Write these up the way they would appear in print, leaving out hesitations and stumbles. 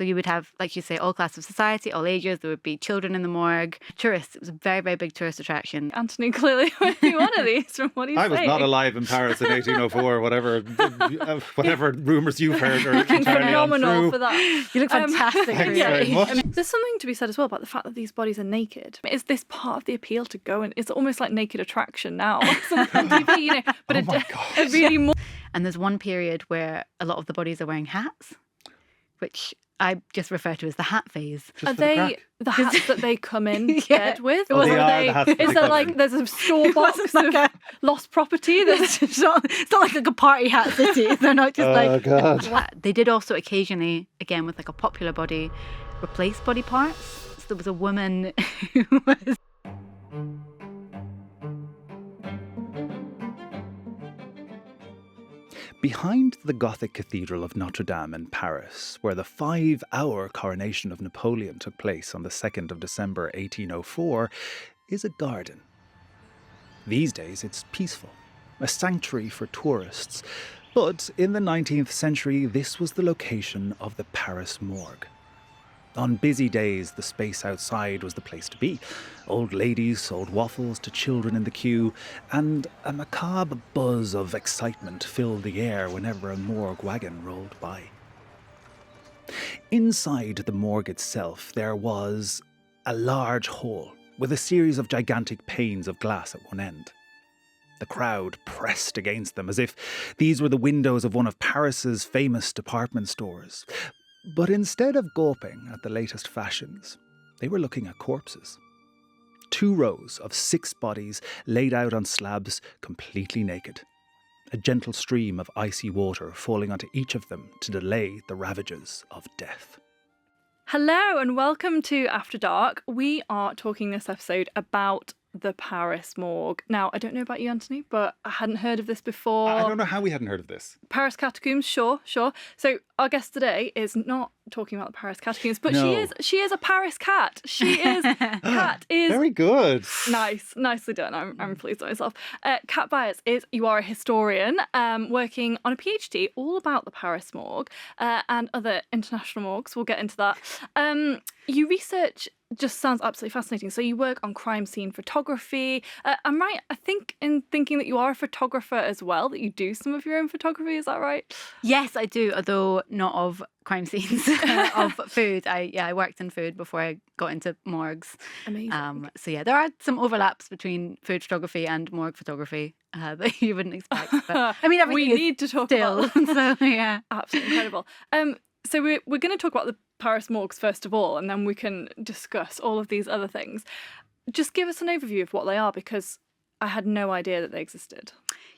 So you would have, like you say, all classes of society, all ages. There would be children in the morgue. Tourists. It was a very, very big tourist attraction. Anthony clearly would be one of these from what he's saying. I was not alive in Paris in 1804, whatever rumours you've heard are entirely Phenomenal untrue. for that. You look fantastic. Thanks really. very much. I mean, there's something to be said as well about the fact that these bodies are naked. Is this part of the appeal to go and it's almost like Naked Attraction now on TV, you know? But Oh my a really more. And there's one period where a lot of the bodies are wearing hats, which I just refer to as the hat phase. Are they the hats that they come in Yeah. bed with? Oh, Or they are are the hats that is they there come like in. there's a store box like of lost property? That's It's not like a party hat city. They're not just like... God. They did also occasionally, again with like a popular body, replace body parts. So there was a woman who was... Behind the Gothic Cathedral of Notre Dame in Paris, where the 5-hour coronation of Napoleon took place on the 2nd of December 1804, is a garden. These days it's peaceful, a sanctuary for tourists, but in the 19th century this was the location of the Paris Morgue. On busy days, the space outside was the place to be. Old ladies sold waffles to children in the queue, and a macabre buzz of excitement filled the air whenever a morgue wagon rolled by. Inside the morgue itself, there was a large hall with a series of gigantic panes of glass at one end. The crowd pressed against them as if these were the windows of one of Paris's famous department stores. But instead of gawping at the latest fashions, they were looking at corpses. 2 rows of 6 bodies laid out on slabs, completely naked. A gentle stream of icy water falling onto each of them to delay the ravages of death. Hello and welcome to After Dark. We are talking this episode about the Paris Morgue. Now, I don't know about you, Anthony, but I hadn't heard of this before. I don't know how we hadn't heard of this. Paris Catacombs, sure. So our guest today is not talking about the Paris Catacombs, but No. she is a Paris cat. Cat is Very good. nicely done. I'm pleased with myself. Cat Byers you are a historian working on a PhD all about the Paris Morgue and other international morgues. We'll get into that. You research just sounds absolutely fascinating. So you work on crime scene photography. I'm right, I think, in thinking that you are a photographer as well, that you do some of your own photography. Is that right? Yes, I do, although not of crime scenes, of food. I worked in food before I got into morgues. Amazing. So yeah, there are some overlaps between food photography and morgue photography that you wouldn't expect. But I mean, everything we is need to talk still. about So yeah, absolutely incredible. So we're going to talk about the Paris morgues first of all, and then we can discuss all of these other things. Just give us an overview of what they are, because I had no idea that they existed.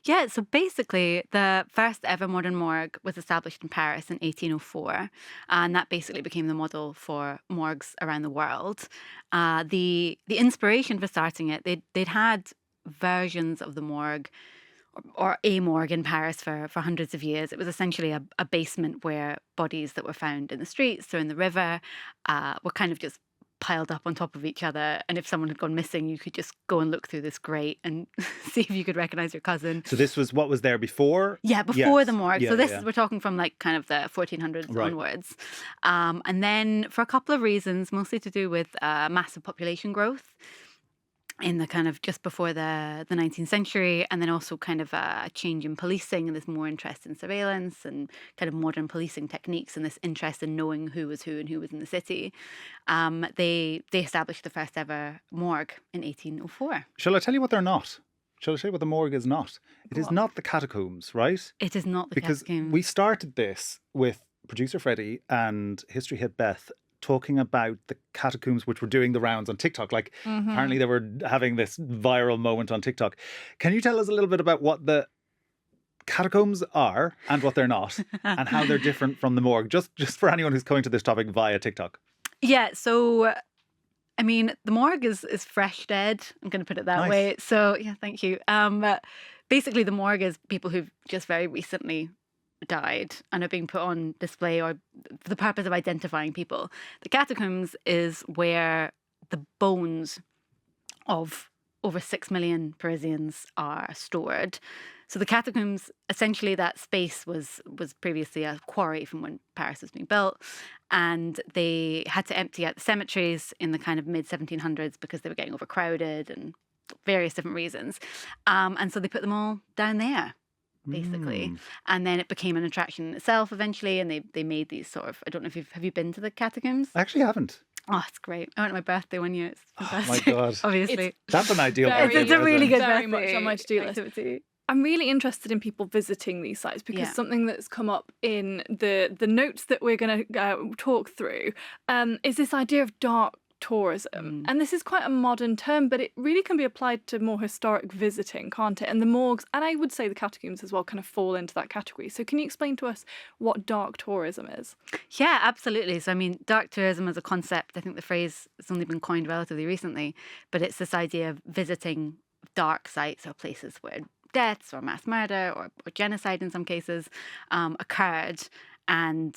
Yeah, so basically the first ever modern morgue was established in Paris in 1804, and that basically became the model for morgues around the world. The inspiration for starting it, they'd had versions of the morgue or a morgue in Paris for hundreds of years. It was essentially a basement where bodies that were found in the streets or in the river were kind of just piled up on top of each other, and if someone had gone missing, you could just go and look through this grate and see if you could recognise your cousin. So this was what was there before? Yeah, before Yes. the morgue. Yeah, So this yeah. is, we're talking from like kind of the 1400s Right. onwards. And then for a couple of reasons, mostly to do with massive population growth in the kind of just before the 19th century, and then also kind of a change in policing, and there's more interest in surveillance and kind of modern policing techniques, and this interest in knowing who was who and who was in the city. They established the first ever morgue in 1804. Shall I tell you what they're not? Shall I tell you what the morgue is not? It is What? not the catacombs, right? It is not the Because catacombs. we started this with producer Freddie and history head Beth talking about the catacombs, which were doing the rounds on TikTok. Like, apparently they were having this viral moment on TikTok. Can you tell us a little bit about what the catacombs are and what they're not, and how they're different from the morgue, just for anyone who's coming to this topic via TikTok? Yeah, so I mean, the morgue is fresh dead. I'm going to put it that Nice. way. So yeah, thank you. Basically, the morgue is people who've just very recently died and are being put on display or for the purpose of identifying people. The catacombs is where the bones of over 6 million Parisians are stored. So the catacombs, essentially that space was previously a quarry from when Paris was being built. And they had to empty out the cemeteries in the kind of mid-1700s because they were getting overcrowded and various different reasons. And so they put them all down there, basically. And then it became an attraction in itself eventually. And they made these sort of, I don't know if have you been to the catacombs? I actually haven't. Oh, it's great. I went on my birthday one year. It's fantastic. Oh my God. Obviously. That's an ideal Very- birthday, It's a isn't really it? good Very birthday much on my to-do list. activity. I'm really interested in people visiting these sites because Yeah. something that's come up in the notes that we're going to talk through is this idea of dark tourism. And this is quite a modern term, but it really can be applied to more historic visiting, can't it? And the morgues, and I would say the catacombs as well, kind of fall into that category. So can you explain to us what dark tourism is? Yeah, absolutely. So, I mean, dark tourism as a concept, I think the phrase has only been coined relatively recently, but it's this idea of visiting dark sites or places where deaths or mass murder or genocide in some cases occurred, and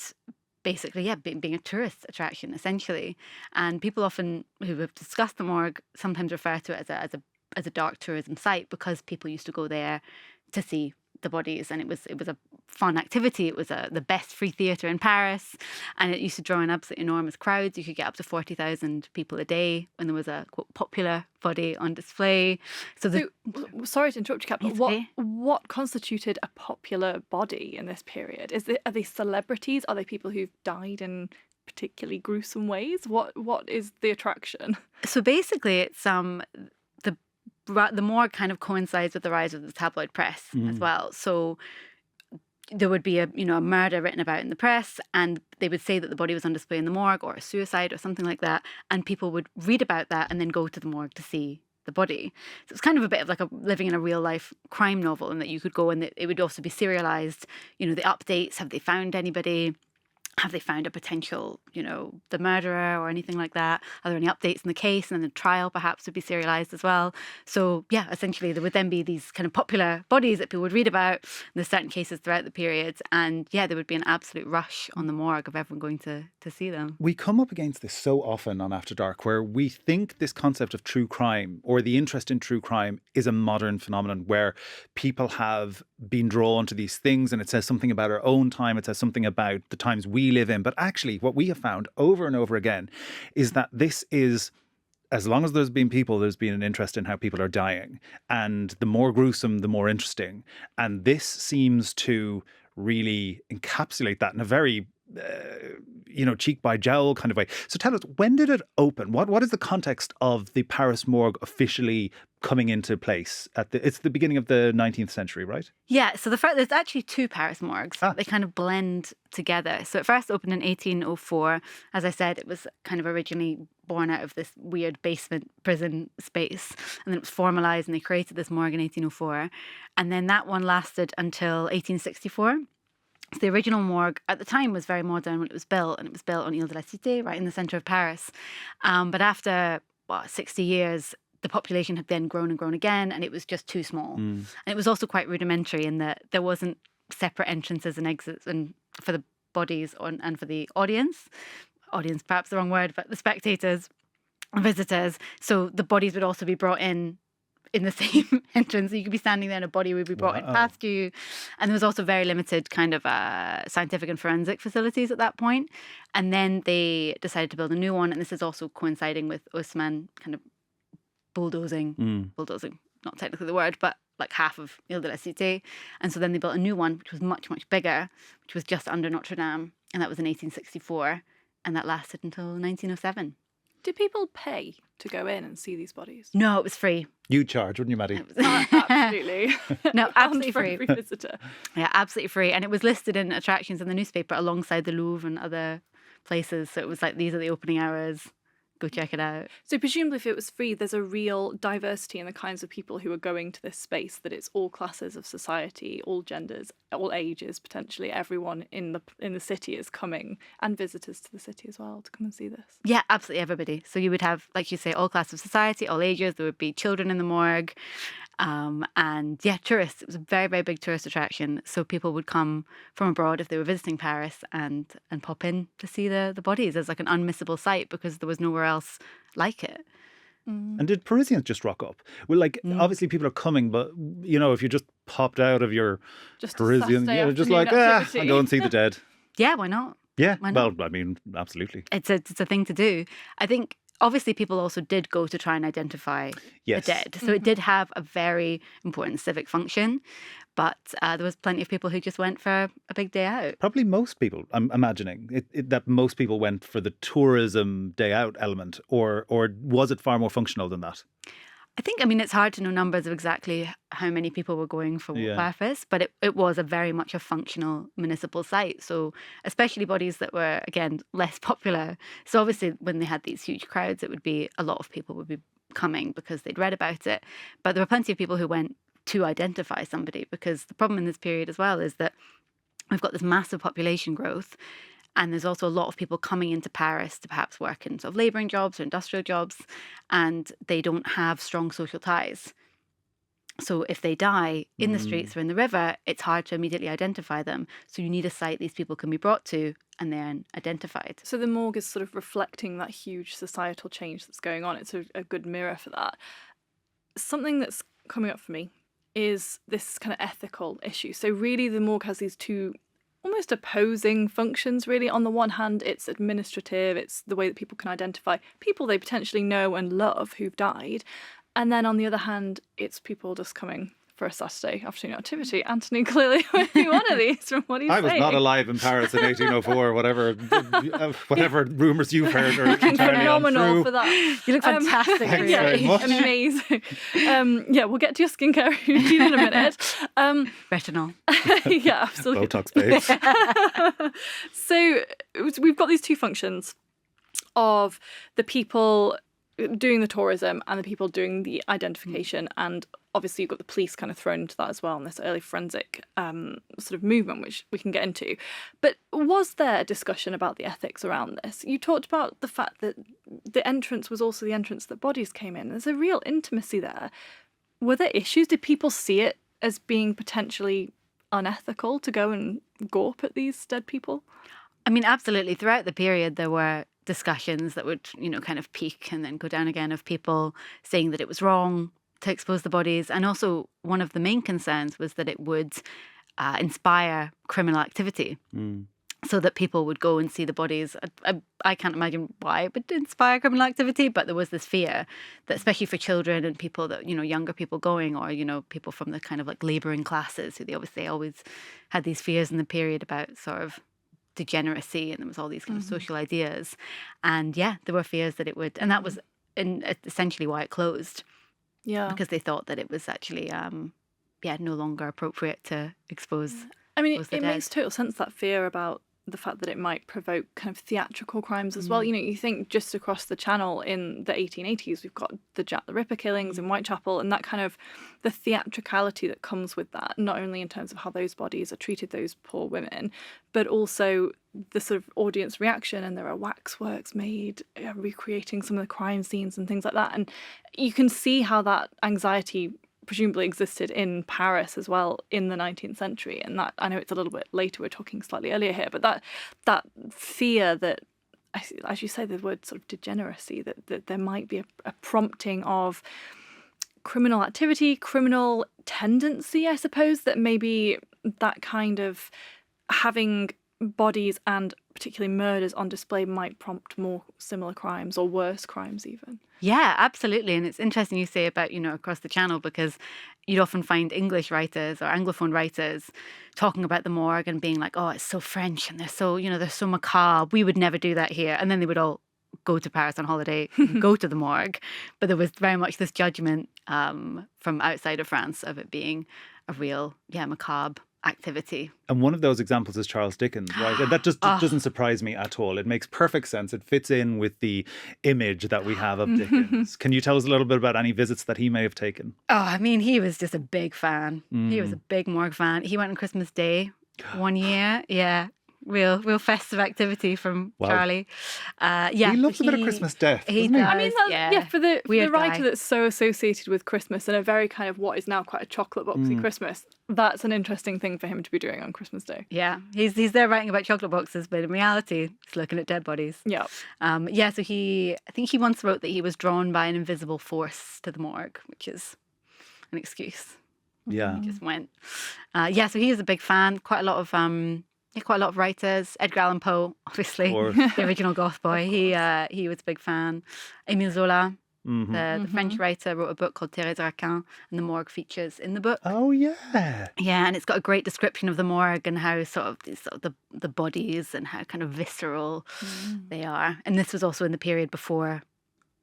basically, yeah, being a tourist attraction, essentially. And people often who have discussed the morgue sometimes refer to it as a dark tourism site because people used to go there to see the bodies, and it was a fun activity. It was the best free theatre in Paris, and it used to draw in absolutely enormous crowds. You could get up to 40,000 people a day when there was a quote popular body on display. So, Sorry to interrupt you, Kat, but It's okay. what constituted a popular body in this period? Are they celebrities? Are they people who've died in particularly gruesome ways? What is the attraction? So basically, it's the morgue kind of coincides with the rise of the tabloid press as well. So there would be a murder written about in the press, and they would say that the body was on display in the morgue or a suicide or something like that, and people would read about that and then go to the morgue to see the body. So it's kind of a bit of like living in a real life crime novel, in that you could go and it would also be serialized. The updates. Have they found anybody? Have they found a potential, the murderer or anything like that? Are there any updates in the case? And then the trial perhaps would be serialised as well. So, yeah, essentially there would then be these kind of popular bodies that people would read about. There's certain cases throughout the period. And, yeah, there would be an absolute rush on the morgue of everyone going to see them. We come up against this so often on After Dark, where we think this concept of true crime or the interest in true crime is a modern phenomenon where people have been drawn to these things, and it says something about our own time. It says something about the times we live in. But actually, what we have found over and over again is that this is, as long as there's been people, there's been an interest in how people are dying. And the more gruesome, the more interesting. And this seems to really encapsulate that in a very cheek by jowl kind of way. So tell us, when did it open? What is the context of the Paris morgue officially coming into place? It's the beginning of the 19th century, right? Yeah, so there's actually two Paris morgues. They kind of blend together. So it first opened in 1804. As I said, it was kind of originally born out of this weird basement prison space, and then it was formalised and they created this morgue in 1804. And then that one lasted until 1864. So the original morgue at the time was very modern when it was built, and it was built on Ile de la Cité, right in the centre of Paris. But after 60 years, the population had then grown and grown again, and it was just too small. And it was also quite rudimentary in that there wasn't separate entrances and exits and for the bodies and for the audience. Audience, perhaps the wrong word, but the spectators and visitors. So the bodies would also be brought in the same entrance. So you could be standing there and a body would be brought in past you. And there was also very limited kind of scientific and forensic facilities at that point. And then they decided to build a new one. And this is also coinciding with Haussmann kind of bulldozing, not technically the word, but like half of Ile de la Cité. And so then they built a new one, which was much, much bigger, which was just under Notre Dame. And that was in 1864. And that lasted until 1907. Did people pay to go in and see these bodies? No, it was free. You'd charge, wouldn't you, Maddy? Absolutely. No, absolutely For free. every visitor. Yeah, absolutely free. And it was listed in attractions in the newspaper alongside the Louvre and other places. So it was like, these are the opening hours. Go check it out. So presumably if it was free, there's a real diversity in the kinds of people who are going to this space, that it's all classes of society, all genders, all ages, potentially everyone in the city is coming, and visitors to the city as well to come and see this. Yeah, absolutely everybody. So you would have, like you say, all classes of society, all ages. There would be children in the morgue. And yeah, tourists. It was a very, very big tourist attraction. So people would come from abroad if they were visiting Paris and pop in to see the bodies as like an unmissable sight because there was nowhere else like it. And did Parisians just rock up? Well, like, obviously people are coming, but, you know, if you just popped out of your Just a Parisian, Saturday just afternoon like, activity. I'll go and see the dead. Yeah, why not? Yeah, Why well, not? I mean, absolutely. It's a thing to do. I think obviously people also did go to try and identify Yes. the dead. So it did have a very important civic function. But there was plenty of people who just went for a big day out. Probably most people, I'm imagining, that most people went for the tourism day out element, or was it far more functional than that? I mean, it's hard to know numbers of exactly how many people were going for what purpose, but it was a very much a functional municipal site. So especially bodies that were, again, less popular. So obviously when they had these huge crowds, it would be a lot of people would be coming because they'd read about it. But there were plenty of people who went to identify somebody, because the problem in this period as well is that we've got this massive population growth. And there's also a lot of people coming into Paris to perhaps work in sort of labouring jobs or industrial jobs, and they don't have strong social ties. So if they die in the streets or in the river, it's hard to immediately identify them. So you need a site these people can be brought to and then identified. So the morgue is sort of reflecting that huge societal change that's going on. It's a good mirror for that. Something that's coming up for me is this kind of ethical issue. So really the morgue has these two almost opposing functions, really. On the one hand, it's administrative, it's the way that people can identify people they potentially know and love who've died. And then on the other hand, it's people just coming for a Saturday afternoon activity. Anthony clearly would be one of these from what he's saying. I was not alive in Paris in 1804, whatever rumours you've heard are entirely Phenomenal untrue. for that. You look fantastic. Thanks Yeah, very much. amazing. We'll get to your skincare routine in a minute. Retinol. Yeah, absolutely. Botox babes. So we've got these two functions of the people doing the tourism and the people doing the identification, and obviously you've got the police kind of thrown into that as well in this early forensic sort of movement, which we can get into. But was there a discussion about the ethics around this? You talked about the fact that the entrance was also the entrance that bodies came in. There's a real intimacy there. Were there issues? Did people see it as being potentially unethical to go and gawp at these dead people? I mean, absolutely. Throughout the period, there were discussions that would, kind of peak and then go down again, of people saying that it was wrong to expose the bodies. And also one of the main concerns was that it would inspire criminal activity. So that people would go and see the bodies. I can't imagine why it would inspire criminal activity, but there was this fear that, especially for children and people that, younger people going, or, people from the kind of like labouring classes, who they obviously always had these fears in the period about sort of degeneracy, and there was all these kind of social ideas. And yeah, there were fears that it would, and that was essentially why it closed. Yeah. Because they thought that it was actually, no longer appropriate to expose. I mean, expose the it dead. makes total sense, that fear about the fact that it might provoke kind of theatrical crimes as well. You think just across the channel in the 1880s, we've got the Jack the Ripper killings in Whitechapel, and that kind of the theatricality that comes with that, not only in terms of how those bodies are treated, those poor women, but also the sort of audience reaction. And there are waxworks made recreating some of the crime scenes and things like that. And you can see how that anxiety presumably existed in Paris as well in the 19th century. And that, I know it's a little bit later, we're talking slightly earlier here, but that fear that, as you say, the word sort of degeneracy, that there might be a prompting of criminal activity, criminal tendency, I suppose, that maybe that kind of having bodies and particularly murders on display might prompt more similar crimes, or worse crimes even. Yeah, absolutely. And it's interesting you say about, across the channel, because you'd often find English writers or Anglophone writers talking about the morgue and being like, oh, it's so French and they're so, they're so macabre. We would never do that here. And then they would all go to Paris on holiday, go to the morgue. But there was very much this judgment from outside of France of it being a real, macabre activity. And one of those examples is Charles Dickens, right? And that just doesn't surprise me at all. It makes perfect sense. It fits in with the image that we have of Dickens. Can you tell us a little bit about any visits that he may have taken? Oh, I mean, he was just a big fan. He was a big morgue fan. He went on Christmas Day one year. Yeah. real festive activity from Wow. Charlie. Yeah, He loves a bit of he- Christmas death, he doesn't he? does. I mean, for the Weird writer guy. that's so associated with Christmas and a very kind of what is now quite a chocolate boxy Christmas, that's an interesting thing for him to be doing on Christmas Day. Yeah, he's there writing about chocolate boxes, but in reality, he's looking at dead bodies. Yeah. Yeah, so I think he once wrote that he was drawn by an invisible force to the morgue, which is an excuse. Yeah. He just went. Yeah, so he is a big fan. Quite a lot of writers. Edgar Allan Poe, obviously, Of course. the original goth boy. He was a big fan. Émile Zola, Mhm. the French writer, wrote a book called Thérèse Raquin, and the morgue features in the book. Oh, yeah. Yeah, and it's got a great description of the morgue and how the bodies and how kind of visceral they are. And this was also in the period before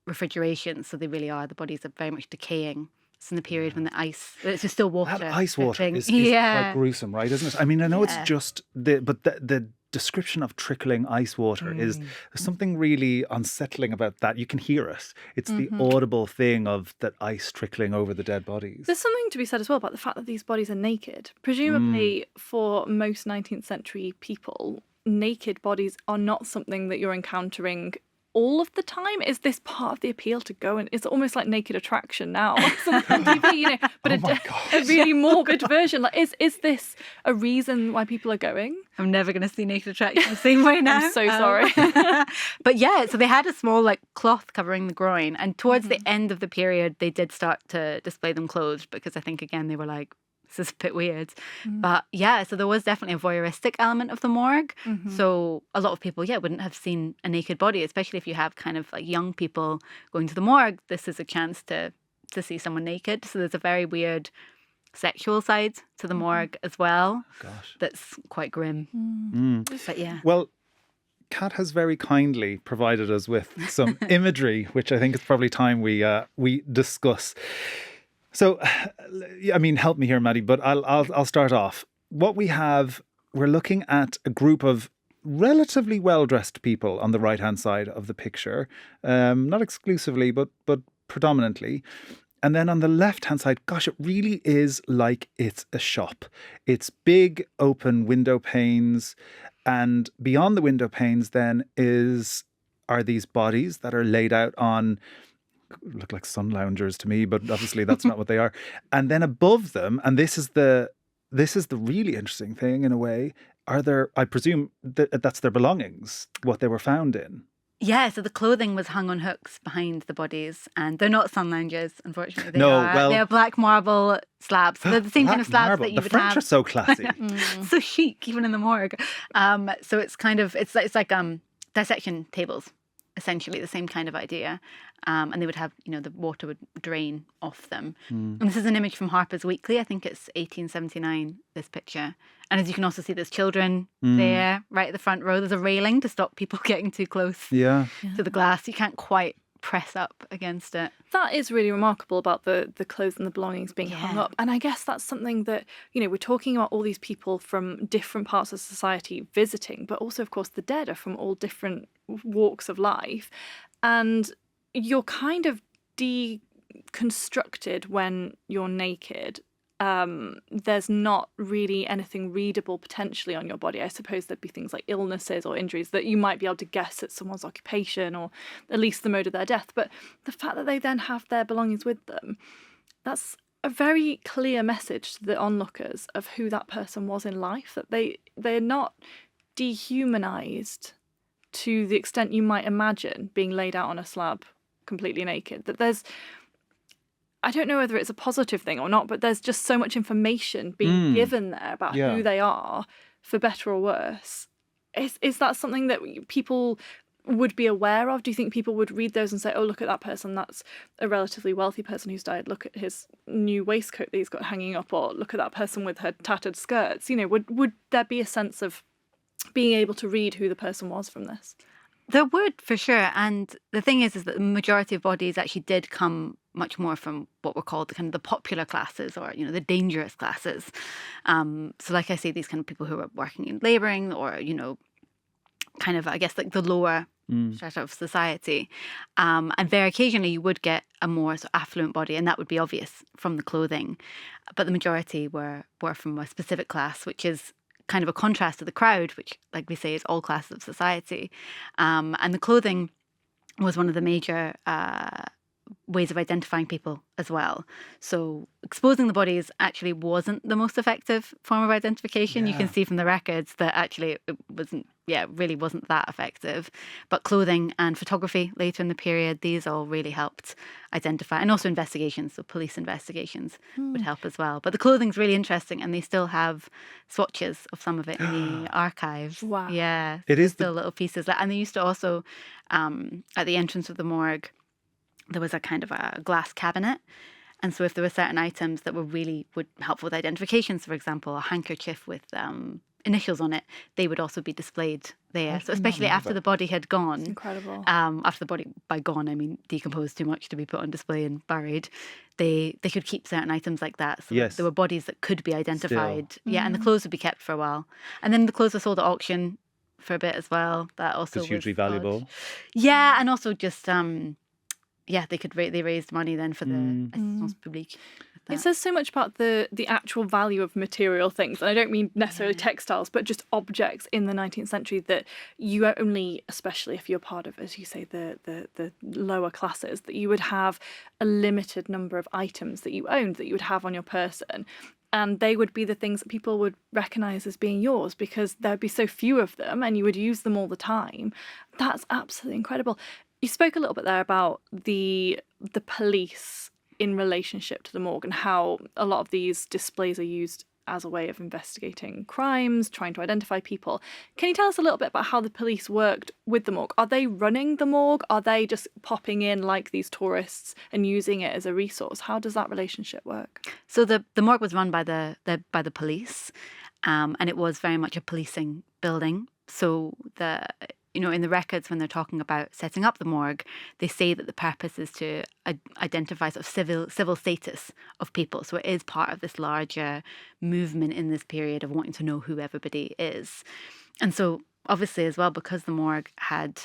refrigeration, so they really are. The bodies are very much decaying. It's in the period when it's just still water. That ice water dripping. is yeah. quite gruesome, right? Isn't it? I mean, I know Yeah. it's just the description of trickling ice water is there's something really unsettling about that. You can hear it. It's the audible thing of that ice trickling over the dead bodies. There's something to be said as well about the fact that these bodies are naked. Presumably, for most 19th century people, naked bodies are not something that you're encountering all of the time. Is this part of the appeal to go and it's almost like Naked Attraction now on TV, but Oh my a really morbid version? Like, is this a reason why people are going? I'm never going to see Naked Attraction the same way now. I'm so sorry. But yeah, so they had a small cloth covering the groin, and towards the end of the period, they did start to display them clothed because I think again they were like, this is a bit weird. But yeah, so there was definitely a voyeuristic element of the morgue. So a lot of people, wouldn't have seen a naked body, especially if you have kind of like young people going to the morgue. This is a chance to see someone naked. So there's a very weird sexual side to the morgue as well. Gosh. That's quite grim. But yeah. Well, Cat has very kindly provided us with some imagery, which I think it's probably time we discuss. So, I mean, help me here, Maddy, but I'll start off. What we have, we're looking at a group of relatively well-dressed people on the right-hand side of the picture, not exclusively, but predominantly. And then on the left-hand side, gosh, it really is like it's a shop. It's big open window panes, and beyond the window panes then are these bodies that are laid out on, look like sun loungers to me, but obviously that's not what they are. And then above them, and this is the really interesting thing in a way, I presume that's their belongings, what they were found in. Yeah, so the clothing was hung on hooks behind the bodies, and they're not sun lounges, unfortunately. They are black marble slabs. So they're the same kind of slabs marble. that you The would French have. are so classy. So chic, even in the morgue. So it's kind of it's like dissection tables, essentially the same kind of idea. And they would have, the water would drain off them. And this is an image from Harper's Weekly. I think it's 1879, this picture. And as you can also see, there's children there, right at the front row. There's a railing to stop people getting too close Yeah. to the glass. You can't quite press up against it. That is really remarkable about the clothes and the belongings being hung up. And I guess that's something that, we're talking about all these people from different parts of society visiting, but also, of course, the dead are from all different walks of life. And you're kind of deconstructed when you're naked. There's not really anything readable potentially on your body. I suppose there'd be things like illnesses or injuries that you might be able to guess at someone's occupation or at least the mode of their death. But the fact that they then have their belongings with them, that's a very clear message to the onlookers of who that person was in life, that they're not dehumanized to the extent you might imagine being laid out on a slab completely naked. That I don't know whether it's a positive thing or not, but there's just so much information being given there about who they are, for better or worse. Is that something that people would be aware of? Do you think people would read those and say, oh, look at that person, that's a relatively wealthy person who's died, look at his new waistcoat that he's got hanging up, or look at that person with her tattered skirts? Would there be a sense of being able to read who the person was from this? There would, for sure. And the thing is that the majority of bodies actually did come much more from what were called the popular classes, or, the dangerous classes. So like I say, these kind of people who were working in labouring, or, kind of, I guess, like the lower strata of society. And very occasionally you would get a more sort of affluent body, and that would be obvious from the clothing. But the majority were from a specific class, which is kind of a contrast to the crowd, which, like we say, is all classes of society. And the clothing was one of the major ways of identifying people as well. So exposing the bodies actually wasn't the most effective form of identification. You can see from the records that actually it wasn't, really wasn't that effective. But clothing and photography later in the period, these all really helped identify, and also investigations, so police investigations would help as well. But the clothing's really interesting, and they still have swatches of some of it in the archives. Wow. Yeah. It is still little pieces. And they used to also, at the entrance of the morgue, there was a kind of a glass cabinet. And so if there were certain items that would help with identifications, for example, a handkerchief with initials on it, they would also be displayed there. So especially after the body had gone. Incredible. After the body, by gone, I mean decomposed too much to be put on display and buried, they could keep certain items like that. So there were bodies that could be identified. Still. Yeah, and the clothes would be kept for a while. And then the clothes were sold at auction for a bit as well. That also was hugely odd. valuable. Yeah, and also just they raised money then for the assistance publique. It says so much about the actual value of material things, and I don't mean necessarily textiles, but just objects in the 19th century that you only, especially if you're part of, as you say, the lower classes, that you would have a limited number of items that you owned, that you would have on your person. And they would be the things that people would recognise as being yours because there'd be so few of them and you would use them all the time. That's absolutely incredible. You spoke a little bit there about the police in relationship to the morgue and how a lot of these displays are used as a way of investigating crimes, trying to identify people. Can you tell us a little bit about how the police worked with the morgue? Are they running the morgue? Are they just popping in like these tourists and using it as a resource? How does that relationship work? So the morgue was run by the police, and it was very much a policing building. So in the records, when they're talking about setting up the morgue, they say that the purpose is to identify sort of civil status of people. So it is part of this larger movement in this period of wanting to know who everybody is. And so obviously as well, because the morgue had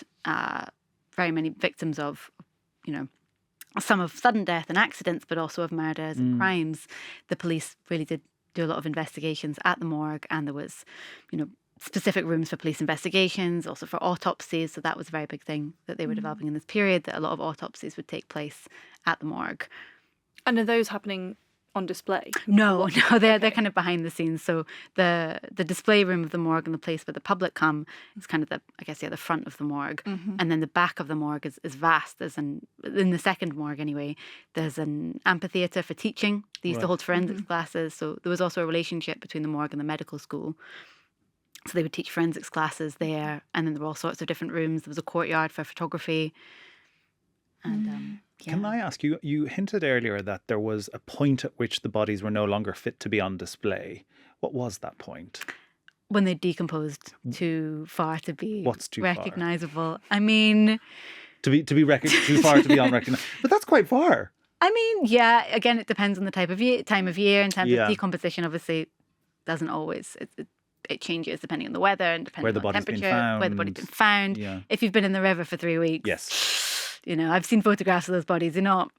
very many victims of, some of sudden death and accidents, but also of murders and crimes, the police really did do a lot of investigations at the morgue, and there was, specific rooms for police investigations, also for autopsies. So that was a very big thing that they were developing in this period, that a lot of autopsies would take place at the morgue. And are those happening on display? No, they're kind of behind the scenes. So the display room of the morgue and the place where the public come is kind of the front of the morgue. And then the back of the morgue is vast. In the second morgue anyway, there's an amphitheatre for teaching. They used to hold forensics classes. So there was also a relationship between the morgue and the medical school. So they would teach forensics classes there, and then there were all sorts of different rooms. There was a courtyard for photography. And Can I ask you, you hinted earlier that there was a point at which the bodies were no longer fit to be on display. What was that point? When they decomposed too far to be What's too recognisable. I mean, too far to be unrecognisable. But that's quite far. I mean, yeah. Again, it depends on the time of year. In terms of decomposition, obviously, doesn't always. It changes depending on the weather and depending on temperature, where the body's been found. Yeah. If you've been in the river for 3 weeks, Yes. I've seen photographs of those bodies. You're not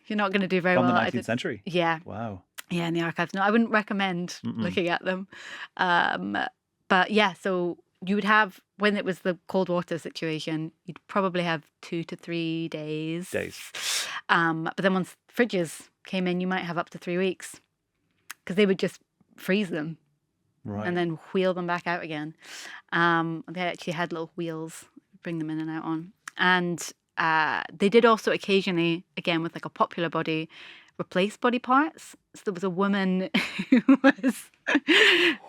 going to do very From well. the 19th century? Yeah. Wow. Yeah, in the archives. No, I wouldn't recommend looking at them. But yeah, so you would have, when it was the cold water situation, you'd probably have 2 to 3 days. But then once fridges came in, you might have up to 3 weeks because they would just freeze them. Right. And then wheel them back out again. They actually had little wheels, bring them in and out on. And they did also occasionally, again with like a popular body, replace body parts. So there was a woman who was,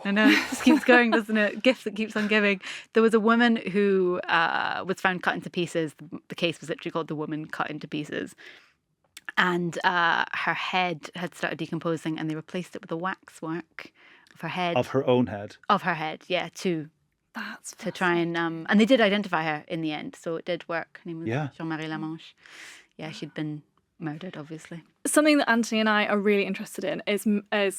I know, it just keeps going, doesn't it? Gift that keeps on giving. There was a woman who was found cut into pieces. The case was literally called The Woman Cut into Pieces. And her head had started decomposing, and they replaced it with a waxwork of her head. Of her own head? Of her head, yeah, to That's try and they did identify her in the end, so it did work. Her name was Jean-Marie Lamanche. Yeah, she'd been murdered, obviously. Something that Anthony and I are really interested in is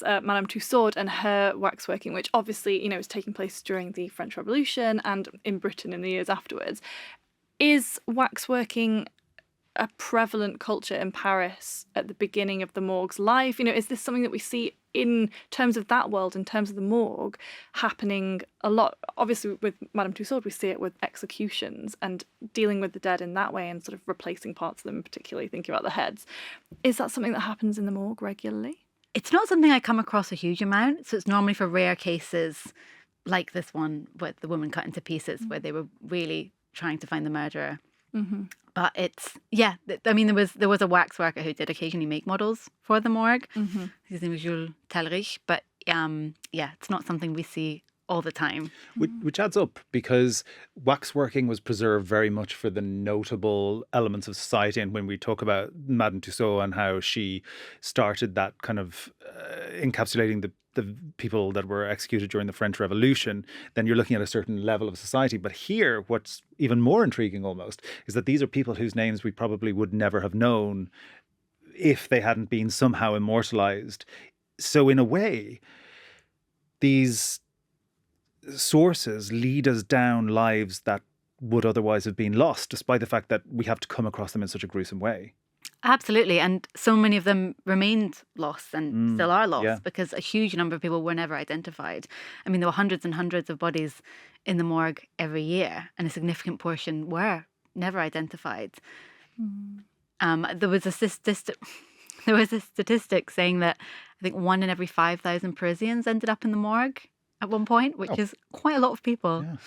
Madame Tussaud and her waxworking, which obviously, was taking place during the French Revolution and in Britain in the years afterwards. Is waxworking a prevalent culture in Paris at the beginning of the morgue's life? Is this something that we see in terms of that world, in terms of the morgue, happening a lot? Obviously, with Madame Tussauds, we see it with executions and dealing with the dead in that way and sort of replacing parts of them, particularly thinking about the heads. Is that something that happens in the morgue regularly? It's not something I come across a huge amount. So it's normally for rare cases like this one with the woman cut into pieces, where they were really trying to find the murderer. Mm-hmm. But it's, I mean, there was a wax worker who did occasionally make models for the morgue. Mm-hmm. His name was Jules Tellerich. But it's not something we see all the time. Which adds up, because waxworking was preserved very much for the notable elements of society. And when we talk about Madame Tussauds and how she started that kind of encapsulating the people that were executed during the French Revolution, then you're looking at a certain level of society. But here, what's even more intriguing almost is that these are people whose names we probably would never have known if they hadn't been somehow immortalized. So in a way, these sources lead us down lives that would otherwise have been lost, despite the fact that we have to come across them in such a gruesome way. Absolutely. And so many of them remained lost and still are lost, yeah. because a huge number of people were never identified. I mean, there were hundreds and hundreds of bodies in the morgue every year, and a significant portion were never identified. There was a statistic saying that I think 1 in every 5,000 Parisians ended up in the morgue at one point, which is quite a lot of people. Yeah.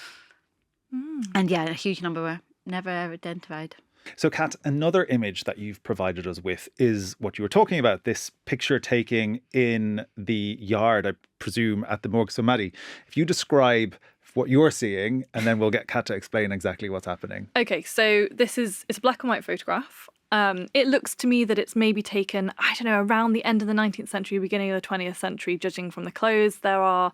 And a huge number were never ever identified. So, Kat, another image that you've provided us with is what you were talking about, this picture taking in the yard, I presume, at the morgue. So, Maddy, if you describe what you're seeing, and then we'll get Kat to explain exactly what's happening. Okay, so it's a black and white photograph. It looks to me that it's maybe taken, I don't know, around the end of the 19th century, beginning of the 20th century, judging from the clothes. There are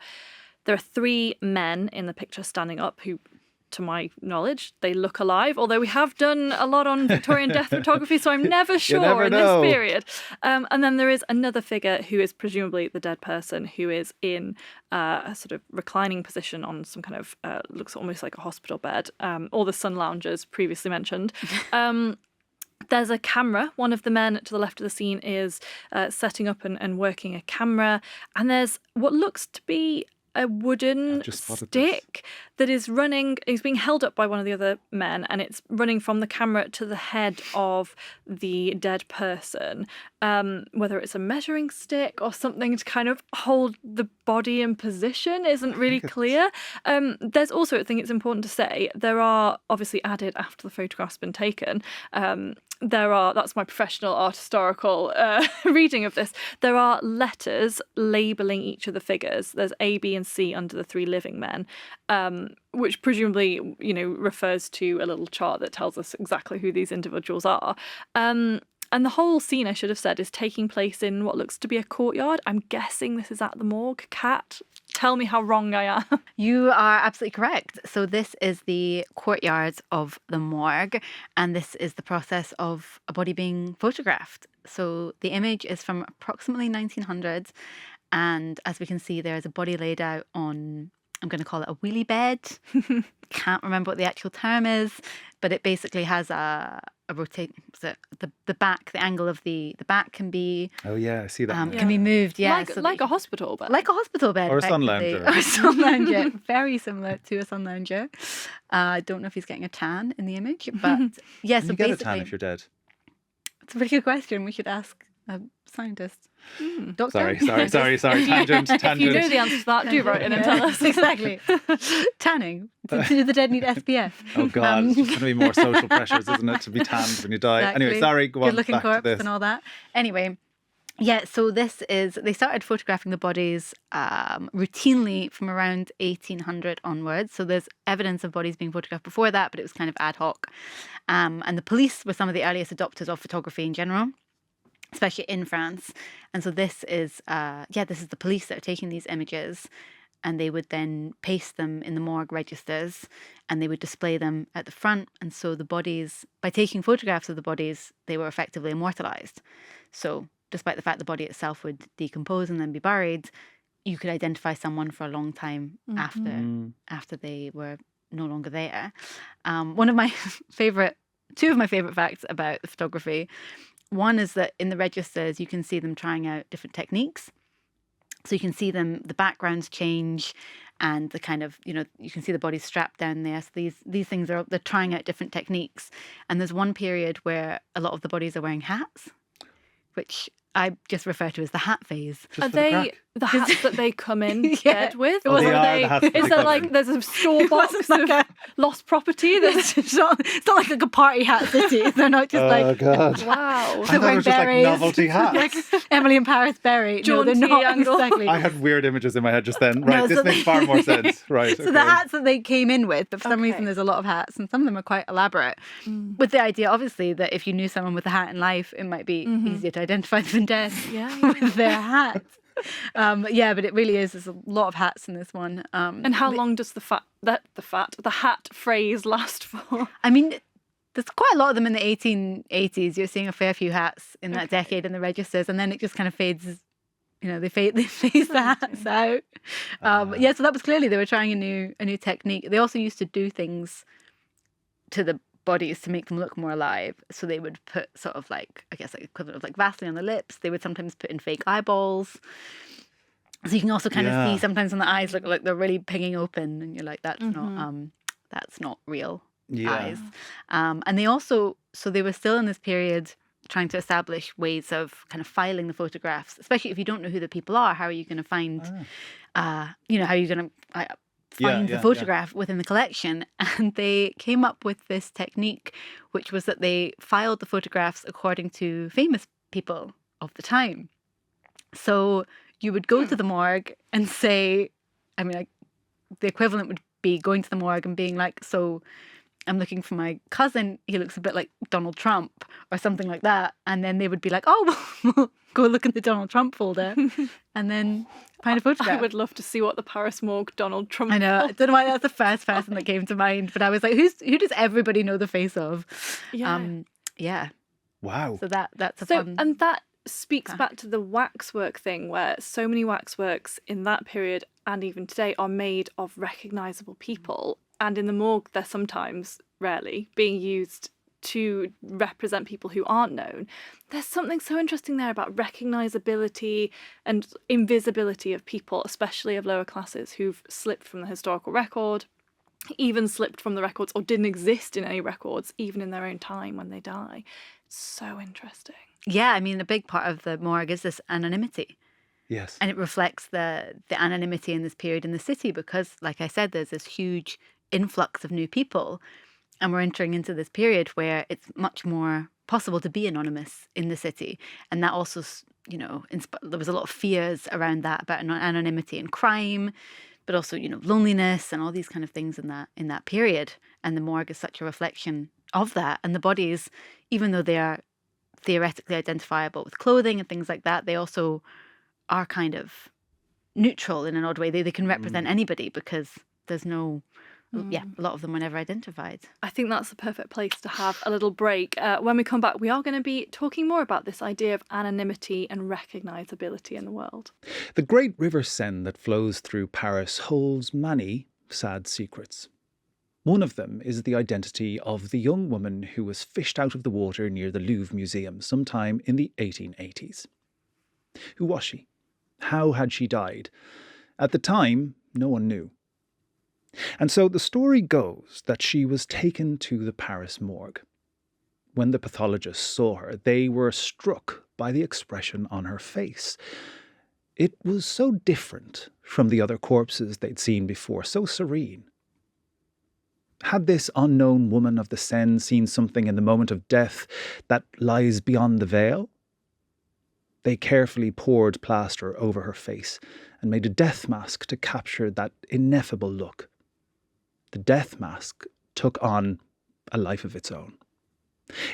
3 men in the picture standing up who, to my knowledge, they look alive, although we have done a lot on Victorian death photography, so I'm never sure in this period. And then there is another figure who is presumably the dead person, who is in a sort of reclining position on some kind of, looks almost like a hospital bed, or the sun loungers previously mentioned. There's a camera. One of the men to the left of the scene is setting up and working a camera. And there's what looks to be a wooden stick that is running. It's being held up by one of the other men, and it's running from the camera to the head of the dead person. Whether it's a measuring stick or something to kind of hold the body in position isn't really clear. There's also, I think it's important to say, there are obviously added after the photograph's been taken. That's my professional art historical reading of this. There are letters labelling each of the figures. There's A, B, and C under the 3 living men, which presumably, refers to a little chart that tells us exactly who these individuals are. And the whole scene, I should have said, is taking place in what looks to be a courtyard. I'm guessing this is at the morgue. Kat, tell me how wrong I am. You are absolutely correct. So this is the courtyard of the morgue, and this is the process of a body being photographed. So the image is from approximately 1900, and as we can see, there is a body laid out on, I'm going to call it a wheelie bed. Can't remember what the actual term is, but it basically has a rotate. The back, the angle of the back can be. Oh yeah, I see that. Can be moved. Yeah, like a hospital bed. Like a hospital bed, or a sun lounger. Or a sun lounger, very similar to a sun lounger. I don't know if he's getting a tan in the image, but yeah. So you basically, get a tan if you're dead. It's a pretty good question. We should ask a scientist. Doctor? Sorry. Tangent. If you know the answer to that, do write in and tell us. Exactly. Tanning. Do the dead need SPF? Oh God, it's going to be more social pressures, isn't it, to be tanned when you die? Exactly. Anyway, sorry, go on. Good-looking Back corpse to this. and all that. Anyway, yeah, so they started photographing the bodies routinely from around 1800 onwards. So there's evidence of bodies being photographed before that, but it was kind of ad hoc. And the police were some of the earliest adopters of photography in general, especially in France. And so this is the police that are taking these images, and they would then paste them in the morgue registers, and they would display them at the front. And so the bodies, by taking photographs of the bodies, they were effectively immortalized. So despite the fact the body itself would decompose and then be buried, you could identify someone for a long time after they were no longer there. One of my favorite two of my favourite facts about the photography. One is that in the registers, you can see them trying out different techniques. So you can see them, the backgrounds change, and the kind of, you can see the bodies strapped down there. So these things they're trying out different techniques. And there's one period where a lot of the bodies are wearing hats, which I just refer to as the hat phase. Are they the hats that they come in bed with? Oh, they are the hats that is they there come like, in. there's a store box of lost property? It's not like a party hat city. They're not just like, God. Wow. I thought it was just like berries. novelty hats. like Emily in Paris Berry. No, they're Jaunty not angle. exactly. I had weird images in my head just then. Right, No, this so makes far more sense. Right. So the hats that they came in with, but for some reason Okay. there's a lot of hats, and some of them are quite elaborate. With the idea, obviously, that if you knew someone with a hat in life, it might be easier to identify them in death with their hat. But it really is. There's a lot of hats in this one. And how long does the hat phrase last for? I mean, there's quite a lot of them in the 1880s. You're seeing a fair few hats in that decade in the registers, and then it just kind of fades. They phase the hats out. So that was clearly they were trying a new technique. They also used to do things to the bodies to make them look more alive. So they would put sort of like, I guess, like equivalent of like Vaseline on the lips. They would sometimes put in fake eyeballs. So you can also kind of see sometimes when the eyes look like they're really pinging open, and you're like, that's not real eyes. And they also, so they were still in this period trying to establish ways of kind of filing the photographs, especially if you don't know who the people are. How are you going to find, how are you going to find the photograph within the collection? And they came up with this technique, which was that they filed the photographs according to famous people of the time. So you would go to the morgue and say, the equivalent would be going to the morgue and being like, so I'm looking for my cousin. He looks a bit like Donald Trump or something like that. And then they would be like, oh, well, go look in the Donald Trump folder and then find a photograph. I would love to see what the Paris Morgue Donald Trump. I know. I don't know why that's the first person that came to mind, but I was like, who does everybody know the face of? Yeah. Wow. So that's a fun. And that speaks back to the waxwork thing, where so many waxworks in that period and even today are made of recognisable people. And in the morgue, they're sometimes, rarely, being used to represent people who aren't known. There's something so interesting there about recognisability and invisibility of people, especially of lower classes who've slipped from the historical record, even slipped from the records or didn't exist in any records, even in their own time when they die. It's so interesting. Yeah, a big part of the morgue is this anonymity. Yes. And it reflects the anonymity in this period in the city because, like I said, there's this huge influx of new people, and we're entering into this period where it's much more possible to be anonymous in the city. And that also, there was a lot of fears around that, about anonymity and crime, but also, loneliness and all these kind of things in that period. And the morgue is such a reflection of that. And the bodies, even though they are theoretically identifiable with clothing and things like that, they also are kind of neutral in an odd way. They can represent anybody because there's no... a lot of them were never identified. I think that's the perfect place to have a little break. When we come back, we are going to be talking more about this idea of anonymity and recognisability in the world. The great river Seine that flows through Paris holds many sad secrets. One of them is the identity of the young woman who was fished out of the water near the Louvre Museum sometime in the 1880s. Who was she? How had she died? At the time, no one knew. And so the story goes that she was taken to the Paris morgue. When the pathologists saw her, they were struck by the expression on her face. It was so different from the other corpses they'd seen before, so serene. Had this unknown woman of the Seine seen something in the moment of death that lies beyond the veil? They carefully poured plaster over her face and made a death mask to capture that ineffable look. The death mask took on a life of its own.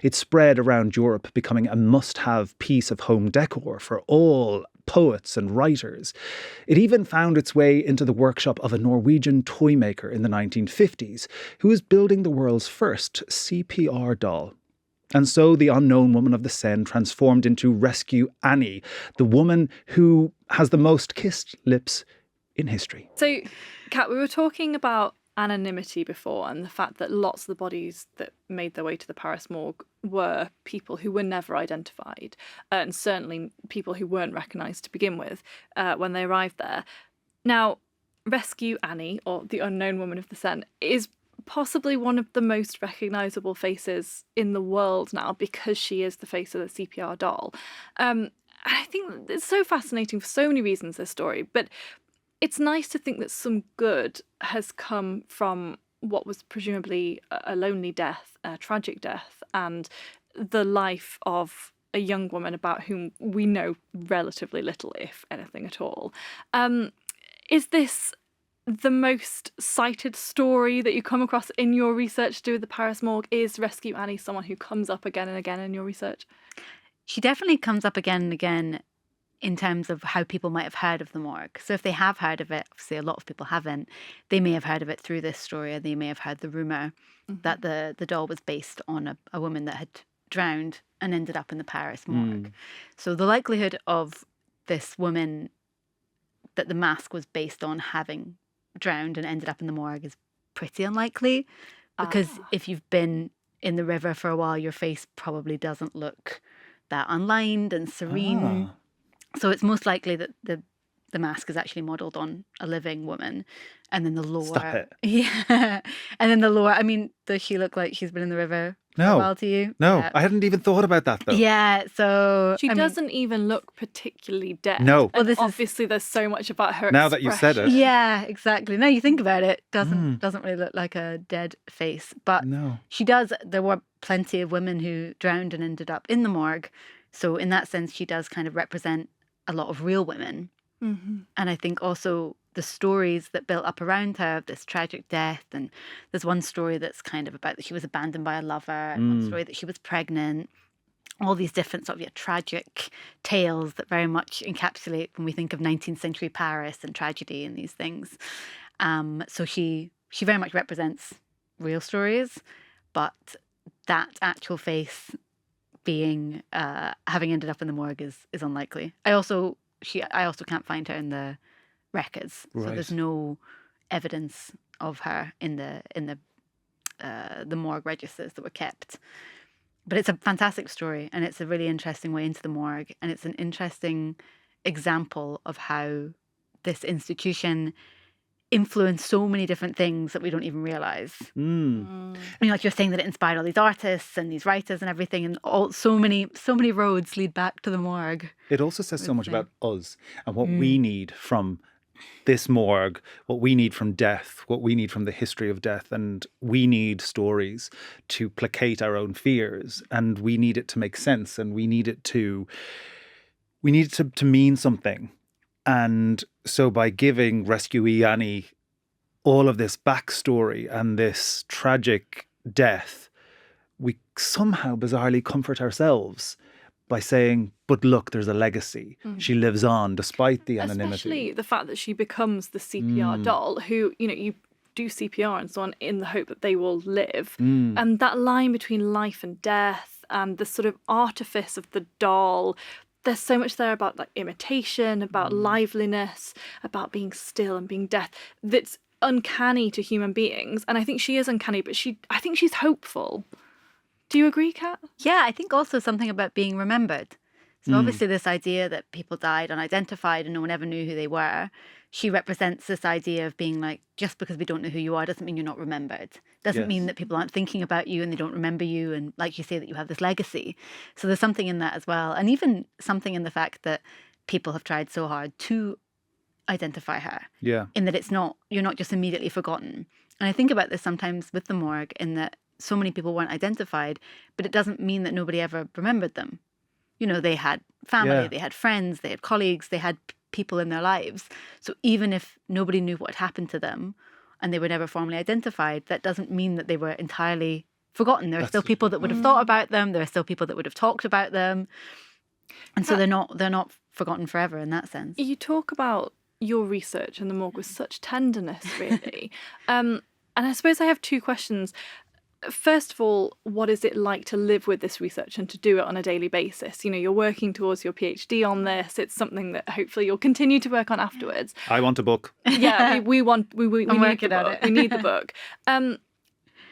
It spread around Europe, becoming a must-have piece of home decor for all poets and writers. It even found its way into the workshop of a Norwegian toy maker in the 1950s, who was building the world's first CPR doll. And so the unknown woman of the Seine transformed into Rescue Annie, the woman who has the most kissed lips in history. So, Kat, we were talking about anonymity before, and the fact that lots of the bodies that made their way to the Paris morgue were people who were never identified, and certainly people who weren't recognised to begin with when they arrived there. Now, Rescue Annie, or the Unknown Woman of the Seine, is possibly one of the most recognisable faces in the world now, because she is the face of the CPR doll. I think it's so fascinating for so many reasons, this story, but it's nice to think that some good has come from what was presumably a lonely death, a tragic death, and the life of a young woman about whom we know relatively little, if anything at all. Is this the most cited story that you come across in your research to do with the Paris morgue? Is Rescue Annie someone who comes up again and again in your research? She definitely comes up again and again in terms of how people might have heard of the morgue. So if they have heard of it, obviously a lot of people haven't, they may have heard of it through this story, or they may have heard the rumour that the doll was based on a woman that had drowned and ended up in the Paris morgue. So the likelihood of this woman that the mask was based on having drowned and ended up in the morgue is pretty unlikely, because if you've been in the river for a while, your face probably doesn't look that unlined and serene. So it's most likely that the mask is actually modelled on a living woman. And then the lore. Stop it. Yeah. And then the lore. I mean, does she look like she's been in the river for a while to you? No, Yeah. I hadn't even thought about that, though. Yeah, so She doesn't even look particularly dead. No. And obviously there's so much about her Now that you said it. Yeah, exactly. Now you think about it, doesn't really look like a dead face. But No. she does. There were plenty of women who drowned and ended up in the morgue. So in that sense, she does kind of represent a lot of real women. And I think also the stories that built up around her of this tragic death, and there's one story that's kind of about that she was abandoned by a lover, and one story that she was pregnant. All these different sort of tragic tales that very much encapsulate when we think of 19th century Paris and tragedy and these things. So she very much represents real stories, but that actual face being having ended up in the morgue is unlikely. I also can't find her in the records, so there's no evidence of her in the morgue registers that were kept. But it's a fantastic story, and it's a really interesting way into the morgue, and it's an interesting example of how this institution influenced so many different things that we don't even realize. I mean, like you're saying, that it inspired all these artists and these writers and everything, and so many roads lead back to the morgue. It also says so much about us and what we need from this morgue, what we need from death, what we need from the history of death. And we need stories to placate our own fears, and we need it to make sense, and we need it to mean something. And so by giving Rescuee Annie all of this backstory and this tragic death, we somehow bizarrely comfort ourselves by saying, but look, there's a legacy. She lives on despite the anonymity. Especially the fact that she becomes the CPR doll who, you do CPR and so on in the hope that they will live. And that line between life and death and the sort of artifice of the doll, there's so much there about like imitation, about liveliness, about being still and being death that's uncanny to human beings. And I think she is uncanny, but I think she's hopeful. Do you agree, Kat? Yeah, I think also something about being remembered. So obviously this idea that people died unidentified and no one ever knew who they were, she represents this idea of being like, just because we don't know who you are doesn't mean you're not remembered. Doesn't mean that people aren't thinking about you and they don't remember you, and like you say, that you have this legacy. So there's something in that as well. And even something in the fact that people have tried so hard to identify her. Yeah. In that you're not just immediately forgotten. And I think about this sometimes with the morgue, in that so many people weren't identified, but it doesn't mean that nobody ever remembered them. They had family, they had friends, they had colleagues, they had people in their lives. So even if nobody knew what had happened to them and they were never formally identified, that doesn't mean that they were entirely forgotten. There are still people that would have thought about them. There are still people that would have talked about them. And so they're not forgotten forever in that sense. You talk about your research and the morgue with such tenderness, really. And I suppose I have two questions. first of all, what is it like to live with this research and to do it on a daily basis? You're working towards your PhD on this. It's something that hopefully you'll continue to work on afterwards. I want a book. Yeah, we need the book. We need the book.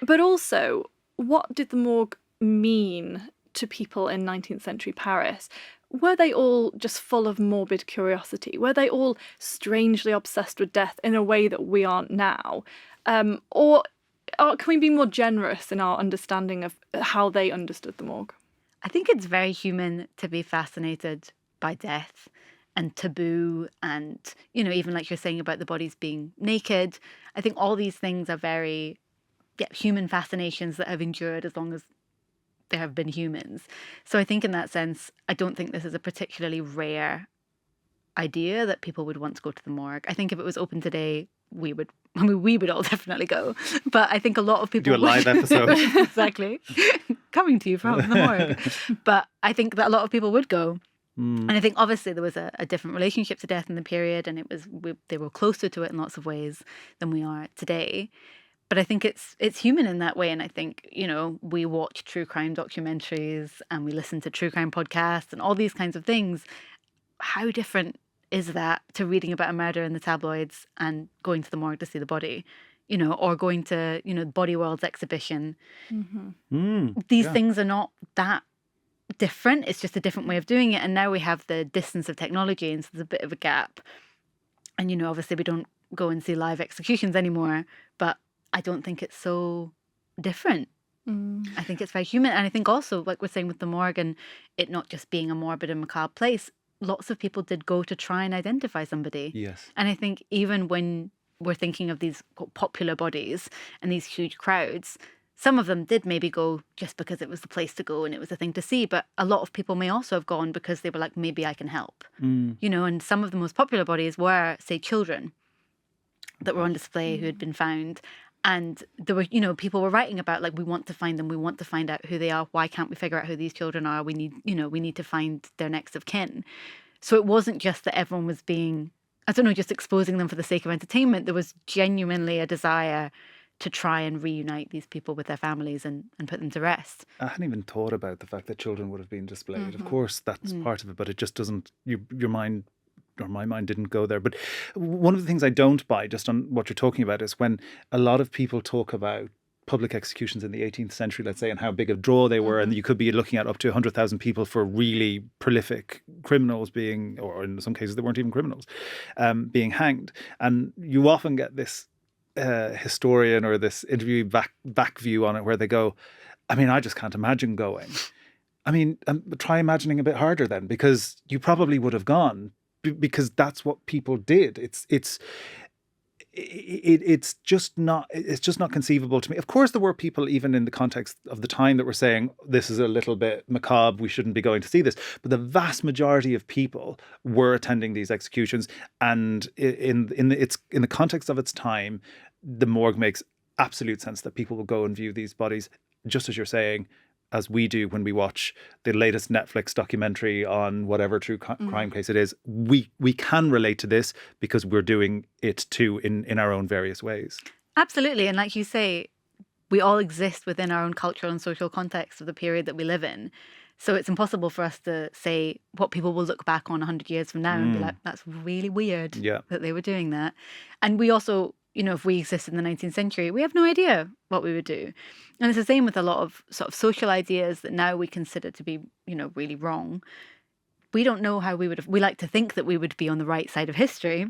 But also, what did the morgue mean to people in 19th century Paris? Were they all just full of morbid curiosity? Were they all strangely obsessed with death in a way that we aren't now? Or can we be more generous in our understanding of how they understood the morgue? I think it's very human to be fascinated by death and taboo and, even like you're saying about the bodies being naked. I think all these things are very human fascinations that have endured as long as there have been humans. So I think in that sense, I don't think this is a particularly rare idea that people would want to go to the morgue. I think if it was open today, we would all definitely go. But I think a lot of people do a live episode. Exactly. Coming to you from the morgue. But I think that a lot of people would go. And I think obviously there was a different relationship to death in the period, and they were closer to it in lots of ways than we are today. But I think it's human in that way. And I think, we watch true crime documentaries and we listen to true crime podcasts and all these kinds of things. How different is that to reading about a murder in the tabloids and going to the morgue to see the body, or going to, Body World's exhibition? These things are not that different. It's just a different way of doing it. And now we have the distance of technology, and so there's a bit of a gap. And, obviously we don't go and see live executions anymore, but I don't think it's so different. I think it's very human. And I think also, like we're saying with the morgue and it not just being a morbid and macabre place, lots of people did go to try and identify somebody. Yes. And I think even when we're thinking of these popular bodies and these huge crowds, some of them did maybe go just because it was the place to go and it was the thing to see. But a lot of people may also have gone because they were like, maybe I can help. And some of the most popular bodies were, say, children that were on display who had been found. And there were, people were writing about, like, we want to find them. We want to find out who they are. Why can't we figure out who these children are? We need to find their next of kin. So it wasn't just that everyone was being, just exposing them for the sake of entertainment. There was genuinely a desire to try and reunite these people with their families and put them to rest. I hadn't even thought about the fact that children would have been displayed. Of course, that's part of it, but it just doesn't, your mind, or my mind didn't go there. But one of the things I don't buy, just on what you're talking about, is when a lot of people talk about public executions in the 18th century, let's say, and how big a draw they were, and you could be looking at up to 100,000 people for really prolific criminals being, or in some cases they weren't even criminals, being hanged. And you often get this historian or this interviewee back view on it where they go, I just can't imagine going. Try imagining a bit harder then, because you probably would have gone, because that's what people did. It's just not conceivable to me. Of course, there were people even in the context of the time that were saying this is a little bit macabre, we shouldn't be going to see this. But the vast majority of people were attending these executions, and in the context of its time, the morgue makes absolute sense that people will go and view these bodies, just as you're saying, as we do when we watch the latest Netflix documentary on whatever true crime case it is. We can relate to this because we're doing it too in our own various ways. Absolutely. And like you say, we all exist within our own cultural and social context of the period that we live in. So it's impossible for us to say what people will look back on 100 years from now and be like, that's really weird that they were doing that. And we also, if we existed in the 19th century, we have no idea what we would do. And it's the same with a lot of sort of social ideas that now we consider to be, really wrong. We don't know how we would have, we like to think that we would be on the right side of history,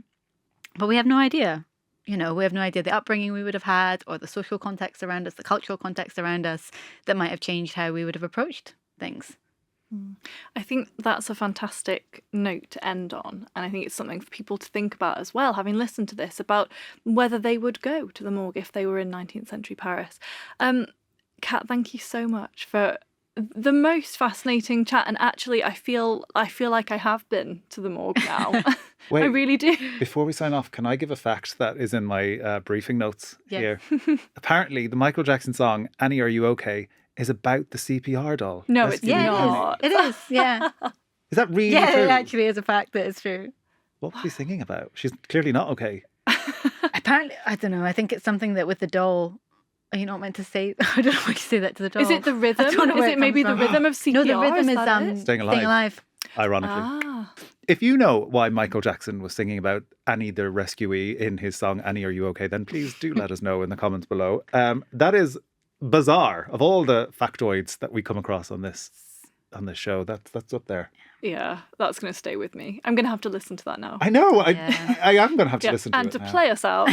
but we have no idea. We have no idea the upbringing we would have had, or the social context around us, the cultural context around us that might have changed how we would have approached things. I think that's a fantastic note to end on, and I think it's something for people to think about as well, having listened to this, about whether they would go to the morgue if they were in 19th century Paris. Cat, thank you so much for the most fascinating chat, and actually I feel like I have been to the morgue now. Wait, I really do. Before we sign off, can I give a fact that is in my briefing notes here? Apparently the Michael Jackson song "Annie, Are You Okay" is about the CPR doll. No, That's it's not. It is, yeah. Is that really Yeah, true? it actually is a fact that is true. What was he singing about? She's clearly not okay. Apparently, I don't know, I think it's something that with the doll, Are you not meant to say? I don't know why you say that to the dog. Is it the rhythm? I don't know Is where it maybe the comes from. rhythm of CPR? No, the rhythm is that it? Staying Alive. Ironically. Ah. If you know why Michael Jackson was singing about Annie the rescuee in his song Annie, Are You Okay? Then please do let us know in the comments below. That is bizarre. Of all the factoids that we come across on this show, that's up there. Yeah, that's going to stay with me. I'm going to have to listen to that now. I know. Yeah. I am going to have to Yeah, listen to and it to now. play us out.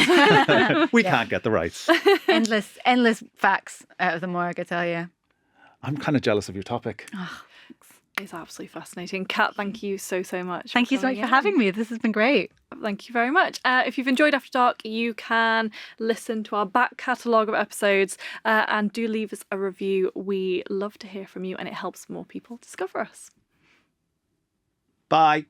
We can't get the rights. endless facts out of the morgue, I tell you. I'm kind of jealous of your topic. It's absolutely fascinating. Kat, thank you so much. Thank you so much coming for in. having me. This has been great. Thank you very much. If you've enjoyed After Dark, you can listen to our back catalogue of episodes and do leave us a review. We love to hear from you and it helps more people discover us. Bye.